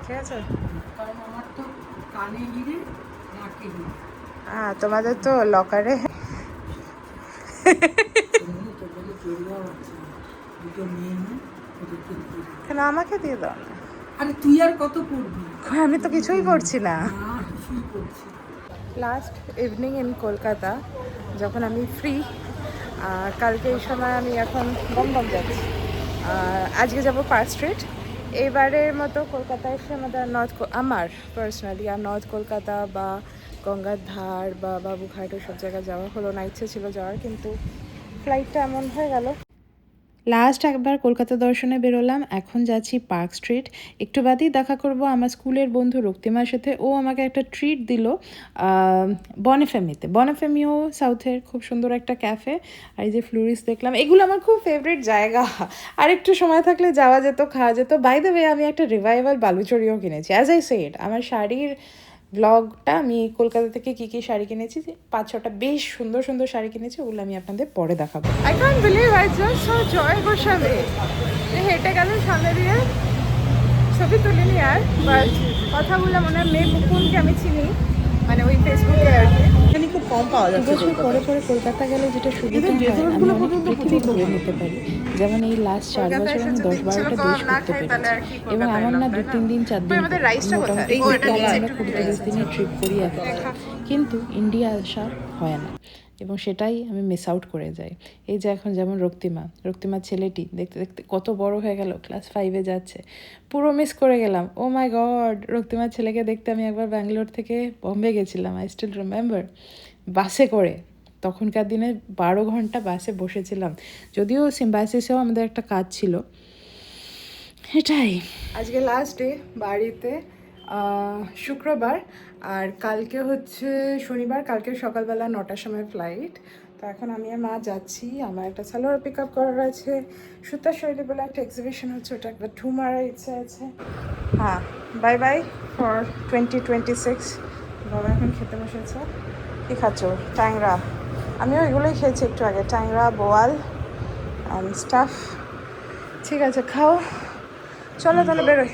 [SPEAKER 1] ঠিক আছে।
[SPEAKER 2] কারণ আমার তো কানে হিরে, নাকে হিরে।
[SPEAKER 1] হ্যাঁ, তোমাদের তো লকারে।
[SPEAKER 2] দুটো মেয়ে না, ওদেরকে দিয়ে দিই।
[SPEAKER 1] কেন আমাকে দিয়ে দাও না?
[SPEAKER 2] আরে তুই আর কত পড়বি?
[SPEAKER 1] আমি তো কিছুই করছি না।
[SPEAKER 2] কিছুই করছি।
[SPEAKER 1] লাস্ট ইভিনিং ইন কলকাতা, যখন আমি ফ্রি। কালকে এই সময় আমি এখন দমদম যাচ্ছি, আজকে যাব পার্ক স্ট্রিট। এবারের মতো কলকাতায় এসে আমার পার্সোনালি আর নর্থ কলকাতা বা গঙ্গার ধার বা বাবুঘাট সব জায়গায় যাওয়া হলো না। ইচ্ছে ছিল যাওয়ার, কিন্তু ফ্লাইটটা এমন হয়ে গেল। লাস্ট একবার কলকাতা দর্শনে বেরোলাম, এখন যাচ্ছি পার্ক স্ট্রিট। একটু বাদেই দেখা করব আমার স্কুলের বন্ধু রক্তিমার সাথে। ও আমাকে একটা ট্রিট দিল বনেফেমিতে। বনেফেমিও সাউথের খুব সুন্দর একটা ক্যাফে। আর এই যে ফ্লোরিস দেখলাম, এগুলো আমার খুব ফেভারিট জায়গা। আর একটু সময় থাকলে যাওয়া যেত, খাওয়া যেত। বাই দ্য ওয়ে, আমি একটা রিভাইভাল বালুচরিও কিনেছি। অ্যাজ আই সেড, আমার শাড়ির ব্লগটা আমি কলকাতা থেকে কী কী শাড়ি কিনেছি, 5-6টা বেশ সুন্দর সুন্দর শাড়ি কিনেছি, ওগুলো আমি আপনাদের পরে দেখাবো। I can't believe I just saw Joy Goswami. হেঁটে গেল সামনে দিয়ে, ছবি তুলিনি আর, বাট কথা বললাম ওনার মেয়ে মুকুলকে আমি চিনি, মানে ওই ফেসবুকে আর কি।
[SPEAKER 2] এখানে খুব কম পাওয়া যাচ্ছে।
[SPEAKER 1] 2 বছর পরে পরে কলকাতা গেলে যেটা সুবিধা হয়, আমি অনেক পৃথিবী ঘুরে নিতে পারি। যেমন এই লাস্ট 4 বছর আমি 10-12টা দেশ ঘুরতে পেরেছি। এবং এমন না 2-3 দিন 4 দিন, মোটামুটি ঘুরতে গেলে আমরা 20-30 দিনের ট্রিপ করি এখন। কিন্তু ইন্ডিয়া আসা হয় না, এবং সেটাই আমি মিস আউট করে যাই। এই যে এখন যেমন রক্তিমার ছেলেটি দেখতে দেখতে কত বড় হয়ে গেল, ক্লাস 5-এ যাচ্ছে। পুরো মিস করে গেলাম। ও মাই গড, রক্তিমার ছেলেকে দেখতে আমি একবার ব্যাঙ্গালোর থেকে বম্বে গেছিলাম, আই স্টিল রিমেম্বার, বাসে করে। তখনকার দিনে 12 ঘন্টা বাসে বসেছিলাম। যদিও সিম্বাসিসেও আমাদের একটা কাজ ছিল। এটাই আজকে লাস্ট ডে বাড়িতে, শুক্রবার। আর কালকে হচ্ছে শনিবার, কালকে সকালবেলা 9টার সময় ফ্লাইট। তো এখন আমি আর মা যাচ্ছি। আমার একটা সালোয়ার পিক আপ করার আছে, সুতার শৈলী বলে একটা এক্সিবিশন হচ্ছে, ওটা একবার ঠু মারার ইচ্ছা আছে। হ্যাঁ, বাই বাই ফর 2026। বাবা এখন খেতে বসেছে। কী খাচ্ছ? ট্যাংরা। আমিও এগুলোই খেয়েছি একটু আগে, ট্যাংরা, বোয়াল অ্যান্ড স্টাফ। ঠিক আছে, খাও। চলো তাহলে বেরোই।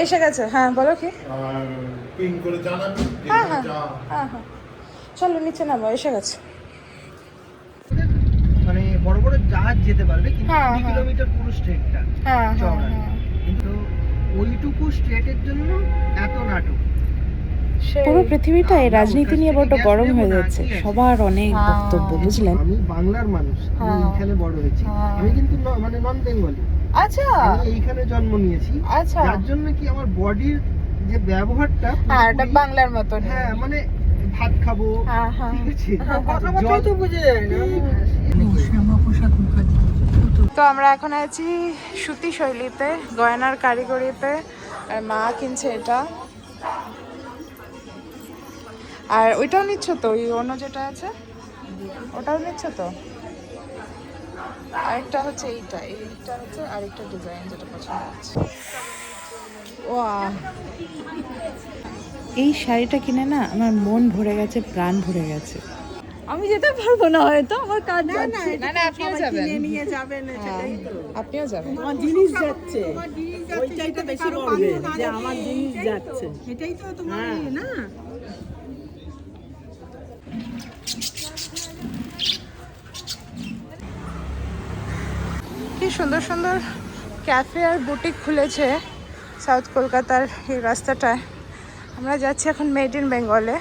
[SPEAKER 1] এসে গেছে। হ্যাঁ বলো কি?
[SPEAKER 3] পিন করে জানাবি।
[SPEAKER 1] হ্যাঁ হ্যাঁ হ্যাঁ হ্যাঁ, চলো নিচে নামো, এসে গেছে।
[SPEAKER 5] মানে বড় বড় জাহাজ যেতে পারবে, কিন্তু
[SPEAKER 1] হ্যাঁ,
[SPEAKER 5] 20
[SPEAKER 1] হ্যাঁ।
[SPEAKER 5] কিলোমিটার পুরো স্ট্রেটটা
[SPEAKER 1] হ্যাঁ হ্যাঁ
[SPEAKER 5] চওড়া।
[SPEAKER 1] হ্যাঁ।
[SPEAKER 5] কিন্তু ওইটুকু স্ট্রেটের জন্য এত নাটক।
[SPEAKER 1] পুরো পৃথিবীটাই রাজনীতি নিয়ে বড্ড গরম হয়ে যাচ্ছে, সবার অনেক বক্তব্য, বুঝলেন?
[SPEAKER 5] আমি বাংলার মানুষ, আমি এইখানে বড় হয়েছি। আমি কিন্তু মানে নন বেঙ্গলি।
[SPEAKER 1] আচ্ছা
[SPEAKER 5] আমি এইখানে জন্ম নিয়েছি,
[SPEAKER 1] আচ্ছা।
[SPEAKER 5] যার জন্য কি আমার বডির যে ব্যবহারটা
[SPEAKER 1] হ্যাঁ, এটা
[SPEAKER 5] পুরোপুরি-
[SPEAKER 1] বাংলার মতন।
[SPEAKER 5] হ্যাঁ, মানে ভাত খাবো,
[SPEAKER 1] হ্যাঁ, হ্যাঁ।
[SPEAKER 5] ঠিক আছে,
[SPEAKER 2] কথাবার্তাই তো বুঝে যায় না। শ্যামা প্রসাদ মুখার্জি।
[SPEAKER 1] তো আমরা এখন আছি সুতি শৈলীতে, গয়নার কারিগরিতে। আর মা কিনছে এটা। আর ওইটাও নিচ্ছ তো, ওই অন্য যেটা আছে ওটাও নিচ্ছ তো? আরেকটা হচ্ছে এইটা হচ্ছে আরেকটা ডিজাইন যেটা পছন্দ হচ্ছে। ওয়াও, এই শাড়িটা কিনে না আমার মন ভরে গেছে, প্রাণ ভরে গেছে।
[SPEAKER 2] আমি যেতে পারবো না হয়তো, আমার কাজ যাচ্ছে।
[SPEAKER 1] না না, আপনিও যাবেন।
[SPEAKER 2] নিয়ে যাবেন, সেটাই তো।
[SPEAKER 1] আপনিও যাবেন।
[SPEAKER 2] আমার জিনিস যাচ্ছে, ওইটাই তো বেশি বলবে যে আমার জিনিস যাচ্ছে। এটাই তো তোমার না।
[SPEAKER 1] কি সুন্দর সুন্দর ক্যাফে আর বুটিক খুলেছে সাউথ কলকাতার এই রাস্তাটায়। আমরা যাচ্ছি এখন মেড ইন বেঙ্গলে।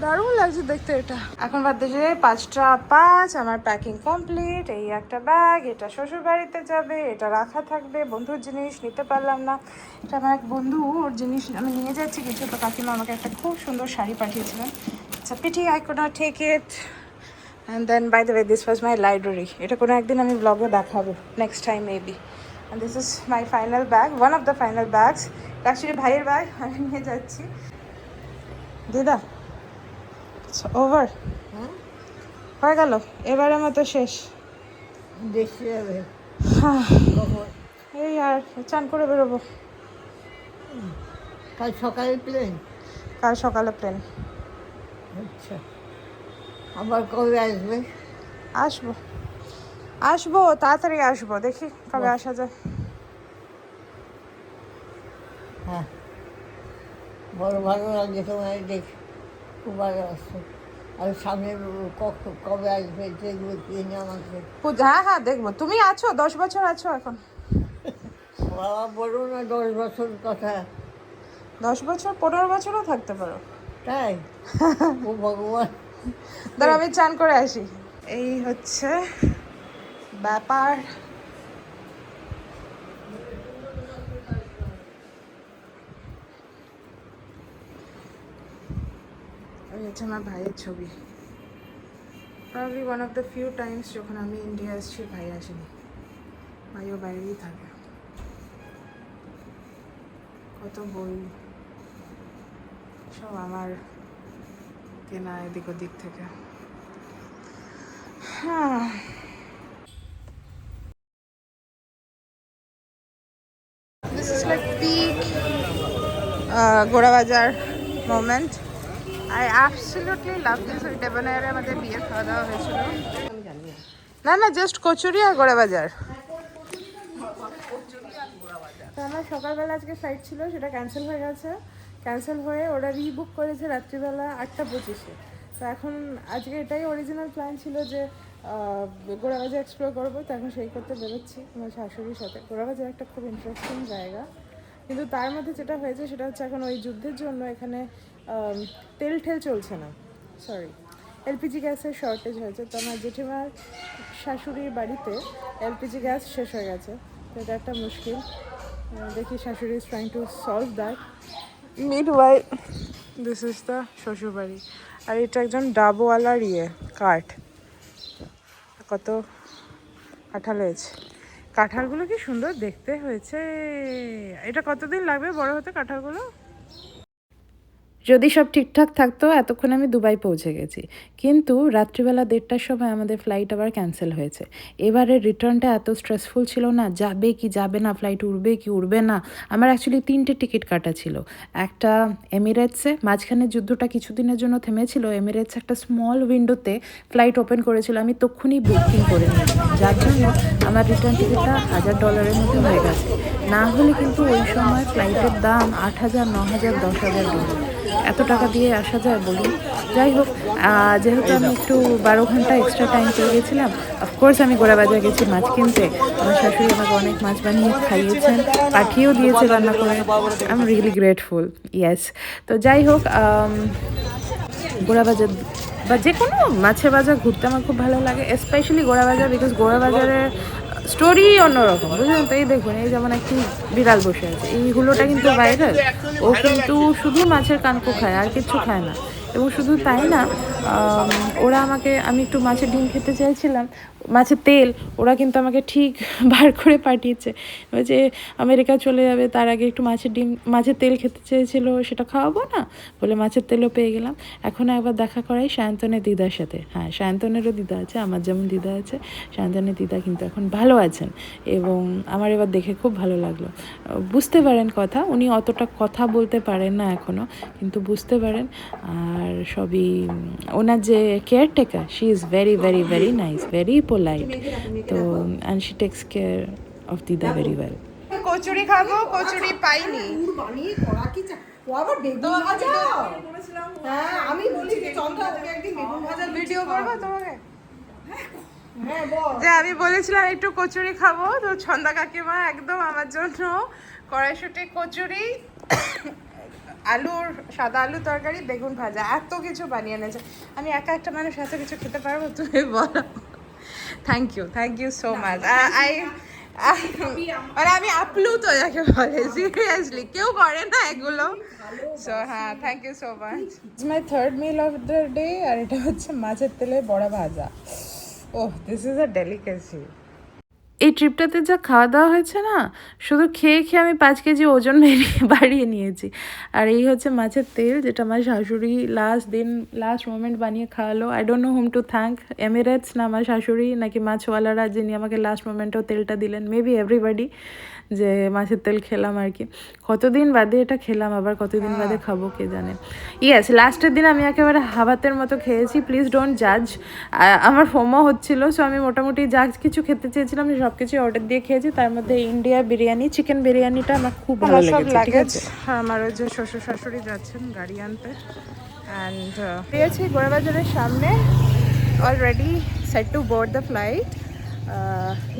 [SPEAKER 1] দারুণ লাগছে দেখতে এটা। এখন বাদ দিয়ে 5:05, আমার প্যাকিং কমপ্লিট। এই একটা ব্যাগ, এটা শ্বশুর বাড়িতে যাবে, এটা রাখা থাকবে। বন্ধুর জিনিস নিতে পারলাম না, এটা আমার এক বন্ধু, ওর জিনিস আমি নিয়ে যাচ্ছি কিছু। তো কাকিমা আমাকে একটা খুব সুন্দর শাড়ি পাঠিয়েছিলেন। It's a pity I could not take it. And then by the way this was my library. এটা কোনো একদিন আমি ব্লগে দেখাবো, next time maybe. And this is my final bag, one of the final bags. Actually ভাইয়ের bag আমি নিয়ে যাচ্ছি। দিদা ওভার হয়ে গেল, এবারের মতো শেষ।
[SPEAKER 2] দেখতে যাবে
[SPEAKER 1] এই আর চান করে বেরোবো।
[SPEAKER 2] কাল সকালে প্লেন?
[SPEAKER 1] কাল সকালে প্লেন।
[SPEAKER 2] আচ্ছা, আবার কবে আসবে?
[SPEAKER 1] আসবো আসবো, তাড়াতাড়ি আসবো, দেখি কবে আসা যায়।
[SPEAKER 2] হ্যাঁ, বড় ভালো লাগে তোমায় দেখে, খুব ভালো আসছে। আর সামনে কবে আসবে দেখবো কিনে আমাকে।
[SPEAKER 1] হ্যাঁ হ্যাঁ দেখবো, তুমি আছো, 10 বছর আছো এখন।
[SPEAKER 2] বাবা বলো না 10 বছর কথা।
[SPEAKER 1] 10 বছর, 15 বছরও থাকতে পারো।
[SPEAKER 2] তাই? ও ভগবান।
[SPEAKER 1] দাঁড়া আমি চান করে আসি। এই হচ্ছে ব্যাপার। এই হচ্ছে আমার ভাইয়ের ছবি। Probably one of the few Times যখন আমি ইন্ডিয়া এসেছি ভাই আসেনি, ভাইও বাইরেই থাকে। কত বই সব আমার কেনা এদিক ওদিক থেকে। হ্যাঁ, this is like peak Gorabazar moment. I absolutely love this. ওই ডেবনায়ারে আমাদের বিয়ে খাওয়া দাওয়া হয়েছিল। না না, জাস্ট কচুরি আর গোড়াবাজার। তো আমার সকালবেলা আজকে ফ্লাইট ছিল, সেটা ক্যান্সেল হয়ে গেছে। ক্যান্সেল হয়ে ওরা রিবুক করেছে রাত্রিবেলা 8:25-এ। তো এখন আজকে এটাই অরিজিনাল প্ল্যান ছিল যে গোড়াবাজার এক্সপ্লোর করবো। তো এখন সেই করতে বেরোচ্ছি আমার শাশুড়ির সাথে। গোড়াবাজার একটা খুব ইন্টারেস্টিং জায়গা, কিন্তু তার মধ্যে যেটা হয়েছে সেটা হচ্ছে এখন ওই যুদ্ধের জন্য এখানে তেল ঠেল চলছে না, সরি এলপিজি গ্যাসের শর্টেজ হয়েছে। তো আমার জেঠিমার শাশুড়ির বাড়িতে এলপিজি গ্যাস শেষ হয়ে গেছে। তো এটা একটা মুশকিল। দেখি shashuri is trying to solve that. Meanwhile this is the shoshurbari. আর এটা একজন ডাবওয়ালার কাঠ। কত কাঁঠাল হয়েছে, কাঁঠালগুলো কি সুন্দর দেখতে হয়েছে। এটা কতদিন লাগবে বড় হতে কাঁঠালগুলো? যদি সব ঠিকঠাক থাকতো এতক্ষণ আমি দুবাই পৌঁছে গেছি, কিন্তু রাত্রিবেলা 1:30টার সময় আমাদের ফ্লাইট আবার ক্যান্সেল হয়েছে। এবারে রিটার্নটা এত স্ট্রেসফুল ছিল না, যাবে কি যাবে না, ফ্লাইট উড়বে কি উড়বে না। আমার অ্যাকচুয়ালি 3টে টিকিট কাটা ছিল। একটা এমিরেটসে, মাঝখানে যুদ্ধটা কিছুদিনের জন্য থেমেছিল, এমিরেটস একটা স্মল উইন্ডোতে ফ্লাইট ওপেন করেছিল, আমি তক্ষুনি বুকিং করে নিয়েছি, যার জন্য আমার রিটার্ন টিকিটটা $1000 মধ্যে হয়ে গেছে। না হলে কিন্তু ওই সময় ফ্লাইটের দাম 8000, 9000, $10,000। এত টাকা দিয়ে আসা যায় বলুন? যাই হোক, যেহেতু আমি একটু 12 ঘন্টা এক্সট্রা টাইম পেয়ে গেছিলাম, অফকোর্স আমি গোড়াবাজার গেছি মাছ কিনতে। আমার শাশুড়ি আমাকে অনেক মাছ বানিয়ে খাইয়েছেন, পাঠিয়েও দিয়েছে রান্না করে। I am really grateful, yes. তো যাই হোক, গোড়াবাজার বা যে কোনো মাছের বাজার ঘুরতে আমার খুব ভালো লাগে, স্পেশালি গোড়াবাজার, বিকজ গোড়াবাজারের স্টোরি অন্যরকম, বুঝলেন তো? এই দেখুন, এই যেমন একটি বিড়াল বসে আছে, এই হুলোটা কিন্তু ভাইরাল। ও কিন্তু শুধু মাছের কানকো খায়, আর কিছু খায় না। এবং শুধু তাই না, ওরা আমাকে, আমি একটু মাছের ডিম খেতে চাইছিলাম, মাছের তেল, ওরা কিন্তু আমাকে ঠিক বার করে পাঠিয়েছে। যে আমেরিকা চলে যাবে তার আগে একটু মাছের ডিম, মাছের তেল খেতে চেয়েছিল, সেটা খাওয়াবো না বলে মাছের তেলও পেয়ে গেলাম। এখন একবার দেখা করাই সায়ন্তনের দিদার সাথে। হ্যাঁ, সায়ন্তনেরও দিদা আছে, আমার যেমন দিদা আছে, সায়ন্তনের দিদা কিন্তু এখন ভালো আছেন। এবং আমার এবার দেখে খুব ভালো লাগলো। বুঝতে পারেন কথা, উনি অতটা কথা বলতে পারেন না এখনও, কিন্তু বুঝতে পারেন। আর সবই ওনার যে caretaker, she is very very very nice, very polite. তো and she takes care of dida very well. কচুরি খাবো, কচুরি পাইনি।
[SPEAKER 2] বানিয়ে করা কি ও আবার বেগুন ভাজা। হ্যাঁ, আমি বলি যে চন্দ্রা ওকে একদিন বেগুন ভাজা
[SPEAKER 1] ভিডিও করবো তোমাকে?
[SPEAKER 2] হ্যাঁ বল।
[SPEAKER 1] যে আমি বলেছিলাম একটু কচুরি খাবো, তো ছন্দা কাকিমা একদম আমার জন্য কড়াইশুঁটি কচুরি আলুর সাদা আলু তরকারি, বেগুন ভাজা, এত কিছু বানিয়ে এনেছে। আমি একা একটা মানুষ এত কিছু খেতে পারবো? তুমি বলো। Thank you so much. মানে আমি আপ্লুত যাকে বলে, সিরিয়াসলি কেউ করে না এগুলো। সো হ্যাঁ, thank you so much. It's my third meal of the day, আর এটা হচ্ছে মাছের তেলে বড়া ভাজা। Oh, this is a delicacy. এই ট্রিপটাতে যা খাওয়া দাওয়া হয়েছে না, শুধু খেয়ে খেয়ে আমি 5 কেজি ওজন বাড়িয়ে নিয়েছি। আর এই হচ্ছে মাছের তেল, যেটা আমার শাশুড়ি লাস্ট মোমেন্ট বানিয়ে খাওয়ালো। I don't know whom to thank, Emirates না আমার শাশুড়ি নাকি মাছওয়ালারা যিনি আমাকে লাস্ট মোমেন্টেও তেলটা দিলেন, মেবি এভরিবাডি, যে মাছের তেল খেলাম আর কি। কতদিন বাদে এটা খেলাম, আবার কতদিন বাদে খাবো কে জানে। ইয়েস, লাস্টের দিন আমি একেবারে হাবাতের মতো খেয়েছি, প্লিজ ডোন্ট জাজ। আমার ফোমো হচ্ছিল, সো আমি মোটামুটি যা কিছু খেতে চেয়েছিলাম সব কিছু অর্ডার দিয়ে খেয়েছি। তার মধ্যে ইন্ডিয়া বিরিয়ানি, চিকেন বিরিয়ানিটা আমার খুব ভালো লেগেছে। ঠিক আছে, আমার ওই যে শ্বশুর শাশুড়ি যাচ্ছেন গাড়ি আনতে, অ্যান্ড পেয়েছি গোড়াবাজারের সামনে, already set to board the flight.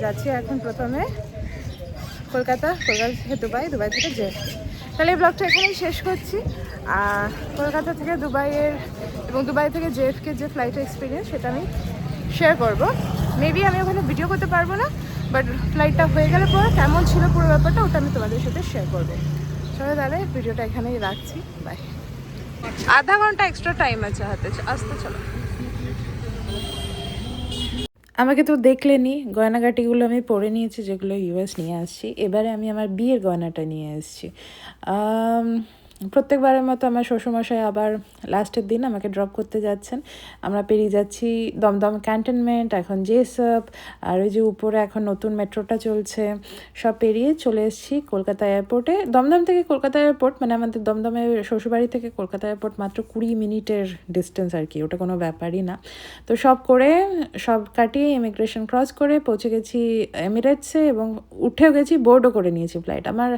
[SPEAKER 1] যাচ্ছি এখন প্রথমে কলকাতা থেকে দুবাই থেকে জেফ। তাহলে এই ব্লগটা এখানেই শেষ করছি। কলকাতা থেকে দুবাইয়ের এবং দুবাই থেকে জেফকে যে ফ্লাইটের এক্সপিরিয়েন্স সেটা আমি শেয়ার করবো। মেবি আমি ওখানে ভিডিও করতে পারবো না, বাট ফ্লাইটটা হয়ে গেলে পর কেমন ছিল পুরো ব্যাপারটা ওটা আমি তোমাদের সাথে শেয়ার করবো। চলো তাহলে ভিডিওটা এখানেই রাখছি, বাই। আধা ঘন্টা এক্সট্রা টাইম আছে হাতে, আসতে চলো। আমাকে তো দেখলেনি, গয়নাগাটিগুলো আমি পরে নিয়েছি যেগুলো ইউএস নিয়ে আসছি। এবারে আমি আমার বিয়ের গয়নাটা নিয়ে এসেছি। প্রত্যেকবারের মতো আমার শ্বশুরমশাই আবার লাস্টের দিন আমাকে ড্রপ করতে যাচ্ছেন। আমরা পেরিয়ে যাচ্ছি দমদম ক্যান্টনমেন্ট, এখন জেসপ, আর ওই যে উপরে এখন নতুন মেট্রোটা চলছে, সব পেরিয়ে চলে এসেছি কলকাতা এয়ারপোর্টে। দমদম থেকে কলকাতা এয়ারপোর্ট, মানে আমাদের দমদমের শ্বশুরবাড়ি থেকে কলকাতা এয়ারপোর্ট মাত্র 20 মিনিটের ডিস্টেন্স আর কি, ওটা কোনো ব্যাপারই না। তো সব কাটিয়ে ইমিগ্রেশন ক্রস করে পৌঁছে গেছি এমিরেটসে, এবং উঠেও গেছি, বোর্ডও করে নিয়েছি ফ্লাইট। আমার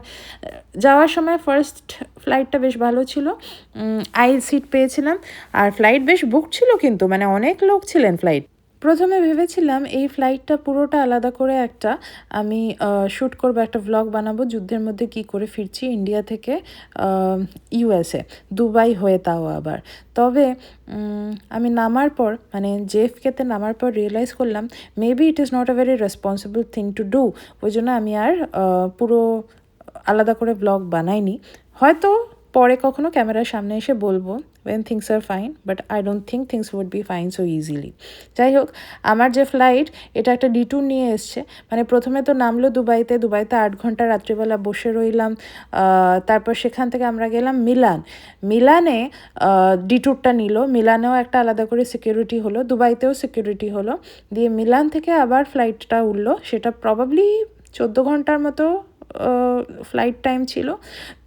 [SPEAKER 1] যাওয়ার সময় ফার্স্ট ফ্লাইটটা বেশ ভালো ছিল, আইল সিট পেয়েছিলাম, আর ফ্লাইট বেশ বুক ছিল, কিন্তু মানে অনেক লোক ছিলেন ফ্লাইট। প্রথমে ভেবেছিলাম এই ফ্লাইটটা পুরোটা আলাদা করে আমি শ্যুট করবো, একটা ভ্লগ বানাবো যুদ্ধের মধ্যে কি করে ফিরছি ইন্ডিয়া থেকে ইউএসএ, দুবাই হয়ে তাও আবার। তবে আমি নামার পর, মানে জেএফকেতে নামার পর রিয়েলাইজ করলাম maybe it is not a very responsible thing to do. ওই জন্য আমি আর পুরো আলাদা করে ভ্লগ বানাইনি। হয়তো পরে কখনো ক্যামেরার সামনে এসে বলবো when things are fine, but I don't think things would be fine so easily. যাই হোক, আমার যে ফ্লাইট এটা একটা ডিটুর নিয়ে এসছে। মানে প্রথমে তো নামলো দুবাইতে 8 ঘন্টা রাত্রিবেলা বসে রইলাম, তারপর সেখান থেকে আমরা গেলাম মিলানে ডিটুরটা নিল। মিলানেও একটা আলাদা করে সিকিউরিটি হলো, দুবাইতেও সিকিউরিটি হলো, দিয়ে মিলান থেকে আবার ফ্লাইটটা উঠলো। সেটা প্রবাবলি 14 ঘন্টার মতো ফ্লাইট টাইম ছিল।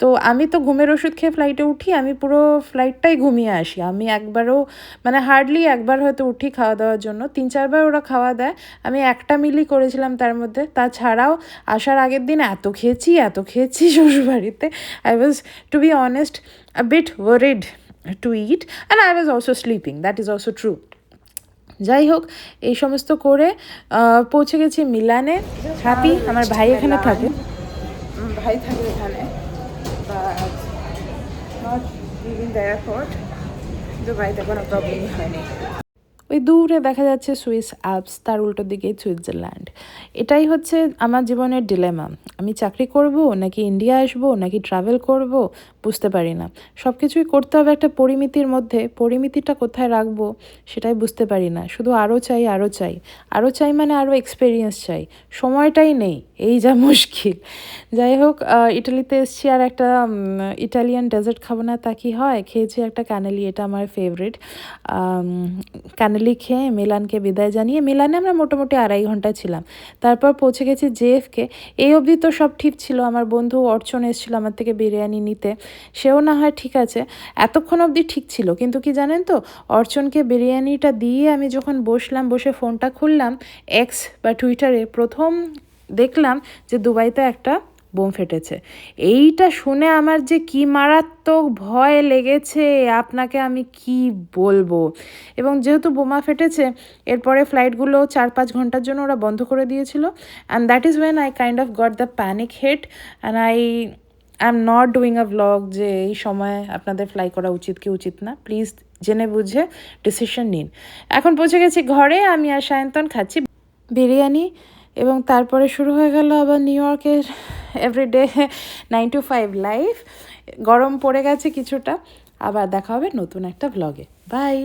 [SPEAKER 1] তো আমি তো ঘুমের ওষুধ খেয়ে ফ্লাইটে উঠি, আমি পুরো ফ্লাইটটাই ঘুমিয়ে আসি। আমি একবারও, মানে হার্ডলি একবার হয়তো উঠি খাওয়া দাওয়ার জন্য, 3-4 বার ওরা খাওয়া দেয়, আমি একটা মিলই করেছিলাম তার মধ্যে। তাছাড়াও আসার আগের দিন এত খেয়েছি শ্বশুরবাড়িতে। I was, to be honest, a bit worried to eat, and I was also sleeping, that is also true. যাই হোক, এই সমস্ত করে পৌঁছে গেছি মিলানে। হ্যাপি, আমার ভাই এখানে থাকে, এখানে, but not living the airport. দুবাইতে কোনো প্রবলেমই হয়নি। ওই দূরে দেখা যাচ্ছে সুইস অ্যালপস, তার উল্টো দিকে সুইজারল্যান্ড। এটাই হচ্ছে আমার জীবনের ডিলেমা। আমি চাকরি করব নাকি ইন্ডিয়া আসবো নাকি ট্রাভেল করব, বুঝতে পারি না। সব কিছুই করতে হবে একটা পরিমিতির মধ্যে, পরিমিতিটা কোথায় রাখবো সেটাই বুঝতে পারি না। শুধু আরও চাই, মানে আরও এক্সপিরিয়েন্স চাই, সময়টাই নেই, এই যা মুশকিল। যাই হোক, ইটালিতে এসেছি, আর একটা ইটালিয়ান ডেজার্ট খাবো না তা কি হয়, খেয়েছি একটা ক্যানেলি, এটা আমার ফেভারিট। ক্যানেলি খেয়ে মিলানকে বিদায় জানিয়ে, মিলানে আমরা মোটামুটি 2.5 ঘন্টা ছিলাম। তারপর পৌঁছে গেছি জেএফকে। এই অবধি তো সব ঠিক ছিল, আমার বন্ধু অর্চন এসেছিলো আমার থেকে বিরিয়ানি নিতে, সেও না হয় ঠিক আছে, এতক্ষণ অবধি ঠিক ছিল। কিন্তু কি জানেন তো, অর্চনকে বিরিয়ানিটা দিয়ে আমি যখন বসে ফোনটা খুললাম, এক্স বা টুইটারে প্রথম দেখলাম যে দুবাইতে একটা বোম ফেটেছে। এইটা শুনে আমার যে কি মারাত্মক ভয় লেগেছে আপনাকে আমি কি বলবো। এবং যেহেতু বোমা ফেটেছে, এরপরে ফ্লাইটগুলো 4-5 ঘন্টার জন্য ওরা বন্ধ করে দিয়েছিল, and that is when I kind of got the panic hit, and I am not doing a vlog যে এই সময় আপনাদের ফ্লাই করা উচিত কি উচিত না, প্লিজ জেনে বুঝে ডিসিশন নিন। এখন পৌঁছে গেছি ঘরে, আমি আর সায়ন্তন খাচ্ছি বিরিয়ানি, এবং তারপরে শুরু হয়ে গেল আবার নিউ ইয়র্কের এভরিডে 9 to 5 লাইফ। গরম পড়ে গেছে কিছুটা, আবার দেখা হবে নতুন একটা ভ্লগে। বাই।